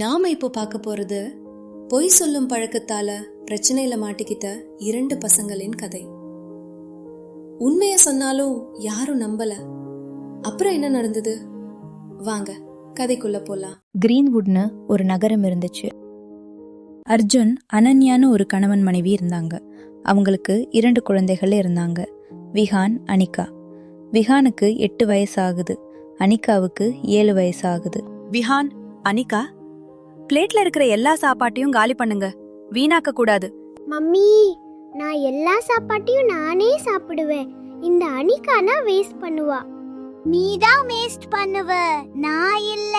நாம இப்போ பார்க்க போறது பொய் சொல்லும் பழக்கத்தால பிரச்சனையில மாட்டிக்கிட்ட 2 பசங்களின் கதை. உண்மைய சொன்னாலும் யாரும் நம்பல. அப்புறம் என்ன நடந்தது? வாங்க கதைக்குள்ள போலாம். கிரீன்வுட்னு ஒரு நகரம் இருந்துச்சு. அர்ஜுன், அனன்யான்னு ஒரு கணவன் மனைவி இருந்தாங்க. அவங்களுக்கு 2 குழந்தைகள் இருந்தாங்க, விஹான், அனிகா. விஹானுக்கு 8 வயசு ஆகுது, அனிகாவுக்கு 7 வயசு ஆகுது. விஹான், அனிகா, பிளேட்ல இருக்கிற எல்லா சாப்பாட்டையும் காலி பண்ணுங்க, வீணாக்க கூடாது. மம்மி, நான் எல்லா சாப்பாட்டையும் நானே சாப்பிடுவேன். இந்த அனிகானா வேஸ்ட் பண்ணுவா. நீ தான் வேஸ்ட் பண்ணுவ, நான் இல்ல.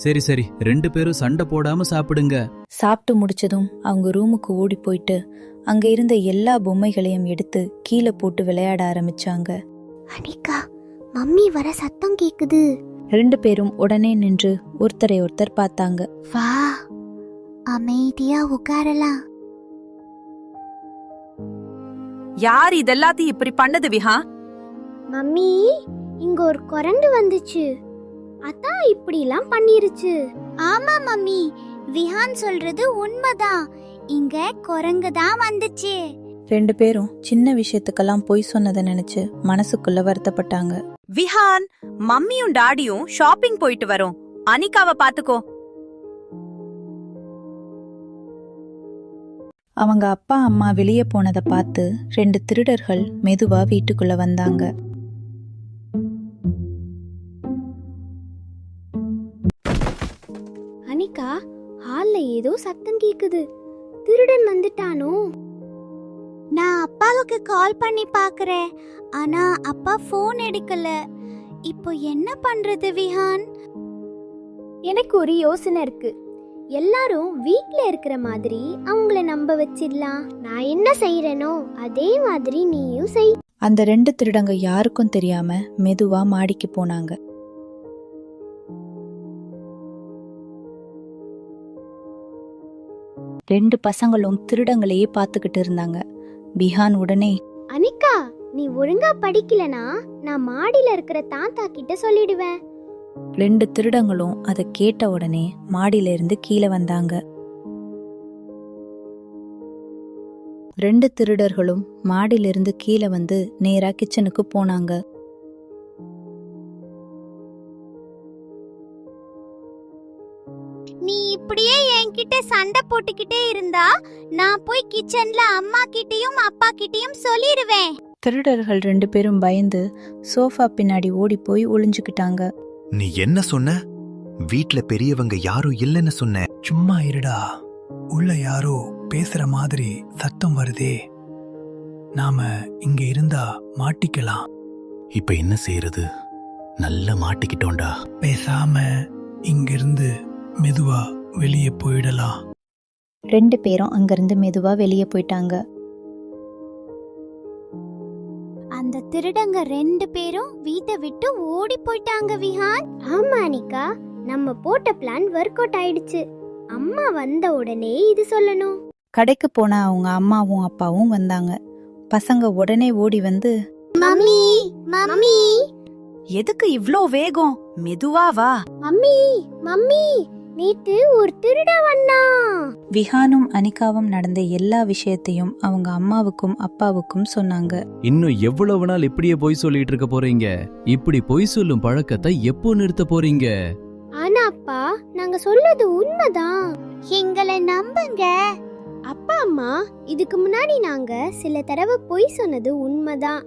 சரி சரி, 2 பேரும் சண்டை போடாம சாப்பிடுங்க. சாப்பிட்டு முடிச்சதும் அவங்க ரூமுக்கு ஓடி போயிட்டு அங்க இருந்த எல்லா பொம்மைகளையும் எடுத்து கீழே போட்டு விளையாட ஆரம்பிச்சாங்க. அனிகா, மம்மி வர சத்தம் கேக்குது. 2 பேரும் உடனே நின்று ஒருத்தரை ஒருத்தர் பார்த்தாங்க. வா, அமைதியா உட்காரலாம். யார் இதெல்லாத்தையும் இப்படி பண்ணது விஹா? மம்மி, இங்க ஒரு குரங்கு வந்துச்சு, அதான் இப்படி எல்லாம் பண்ணிருச்சு. ஆமா மம்மி, விஹான் சொல்றது உண்மைதான். இங்க குரங்கு தான் வந்துச்சு. 2 பேரும் சின்ன விஷயத்துக்கெல்லாம் பொய் சொன்னதை நினைச்சு மனசுக்குள்ள வருத்தப்பட்டாங்க. விஹான், மம்மியும் டாடியும் ஷாப்பிங் போயிட்டு வரோம், அனிகாவை பாத்துக்கோ. அவங்க அப்பா அம்மா வெளியே போனதை பார்த்து 2 திருடர்கள் மெதுவா வீட்டுக்குள்ள வந்தாங்க. அனிகா, ஹால்ல ஏதோ சத்தம் கேக்குது. திருடன் வந்துட்டானோ? நான் அப்பாவுக்கு கால் பண்ணி பாக்குறேன், ஆனா அப்பா போன் எடுக்கல. இப்போ என்ன பண்றது விஹான்? எனக்கு ஒரு யோசனை இருக்கு. எல்லாரும் வீட்ல இருக்கிற மாதிரி அவங்கள நம்ப வச்சிடலாம். நான் என்ன செய்யறேனோ அதே மாதிரி நீயும் செய். அந்த 2 திருடங்க யாருக்கும் தெரியாம மெதுவா மாடிக்கு போனாங்க. ரெண்டு பசங்களும் திருடங்களையே பார்த்துக்கிட்டு இருந்தாங்க. விஹான் உடனே, அனிகா, நீ ஒழுங்கா படிக்கலனா நான் மாடியில இருக்கிற தாத்தா கிட்ட சொல்லிடுவேன். 2 திருடங்களும் அதை கேட்ட உடனே மாடியில இருந்து கீழே வந்தாங்க. 2 திருடர்களும் மாடியில இருந்து கீழே வந்து நேரா கிச்சனுக்கு போனாங்க. நீ இப்படியே என்கிட்ட சண்டை போட்டுக்கிட்டே இருந்தா நான் போய் கிச்சன்ல அம்மா கிட்டயும் அப்பா கிட்டயும் சொல்லிடுவேன். திருடர்கள் 2 பேரும் பயந்து சோஃபா பின்னாடி ஓடி போய் ஒளிஞ்சுக்கிட்டாங்க. நீ என்ன சொன்ன? வீட்ல பெரியவங்க யாரும் இல்லைன்னு சொன்ன. சும்மா இருடா, உள்ள யாரோ பேசுற மாதிரி சத்தம் வருதே. நாம இங்க இருந்தா மாட்டிக்கலாம். இப்ப என்ன செய்யறது? நல்லா மாட்டிக்கிட்டோண்டா. பேசாம இங்கிருந்து மெதுவா வெளியே போயிடலாம். 2 பேரும் அங்கிருந்து மெதுவா வெளியே போயிட்டாங்க. அந்த திருடங்க 2 பேரும் வீட்டை விட்டு ஓடி போயிட்டாங்க விஹான். ஆமா அனிகா, நம்ம போட்ட பிளான் ஒர்க் அவுட் ஆயிடுச்சு. அம்மா வந்த உடனே இது சொல்லணும். கடைக்கு போன அவங்க அம்மாவும் அப்பாவும் வந்தாங்க. பசங்க உடனே ஓடி வந்து, மம்மி, மம்மி, எதுக்கு இவ்ளோ வேகம்? மெதுவா வா. மம்மி, மம்மி, நேத்து ஒரு திருட வந்தான். விஹானும் அனிகாவும் நடந்த எல்லா விஷயத்தையும் அவங்க அம்மாவுக்கும் அப்பாவுக்கும் சொன்னாங்க. இன்னும் எவ்வளவு நாள் இப்படியே பொய் சொல்லிட்டு இருக்க போறீங்க? இப்படி பொய் சொல்லும் பழக்கத்தை எப்போ நிறுத்த போறீங்க? ஆனா அப்பா, நாங்க சொல்றது உண்மைதான், எங்களை நம்புங்க. அப்பா அம்மா, இதுக்கு முன்னாடி நாங்க சில தடவை பொய் சொன்னது உண்மைதான்.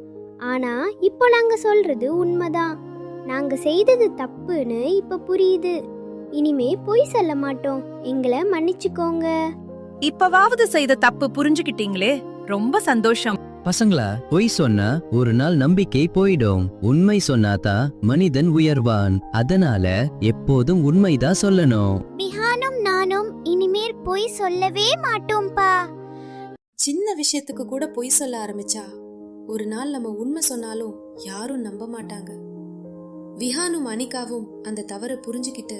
ஆனா இப்போ நாங்க சொல்றது உண்மைதான். நாங்க செய்தது தப்புன்னு இப்ப புரியுது. இனிமே பொய் சொல்ல மாட்டோம், எங்களை மன்னிச்சுக்கோங்க. இப்பவாவது செய்த தப்பு புரிஞ்சுக்கிட்டீங்களே, ரொம்ப சந்தோஷம். பசங்களா, பொய் சொன்னா ஒரு நாள் நம்பிக்கை போயிடும். உண்மை சொன்னாதான் மனிதன் உயர்வான். அதனால எப்போதும் உண்மைதான் சொல்லணும். விஹானும் நானும் இனிமேல் பொய் சொல்லவே மாட்டோம்பா. சின்ன விஷயத்துக்கு கூட பொய் சொல்ல ஆரம்பிச்சா ஒரு நாள் நம்ம உண்மை சொன்னாலும் யாரும் நம்ப மாட்டாங்க. விஹானும் அனிகாவும் அந்த தவறை புரிஞ்சுக்கிட்டு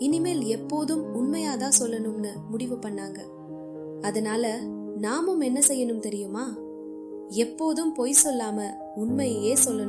இனிமேல் எப்போதும் உண்மையாதான் சொல்லணும்னு முடிவு பண்ணாங்க. அதனால நாமும் என்ன செய்யணும் தெரியுமா? எப்போதும் பொய் சொல்லாம உண்மையே சொல்லணும்.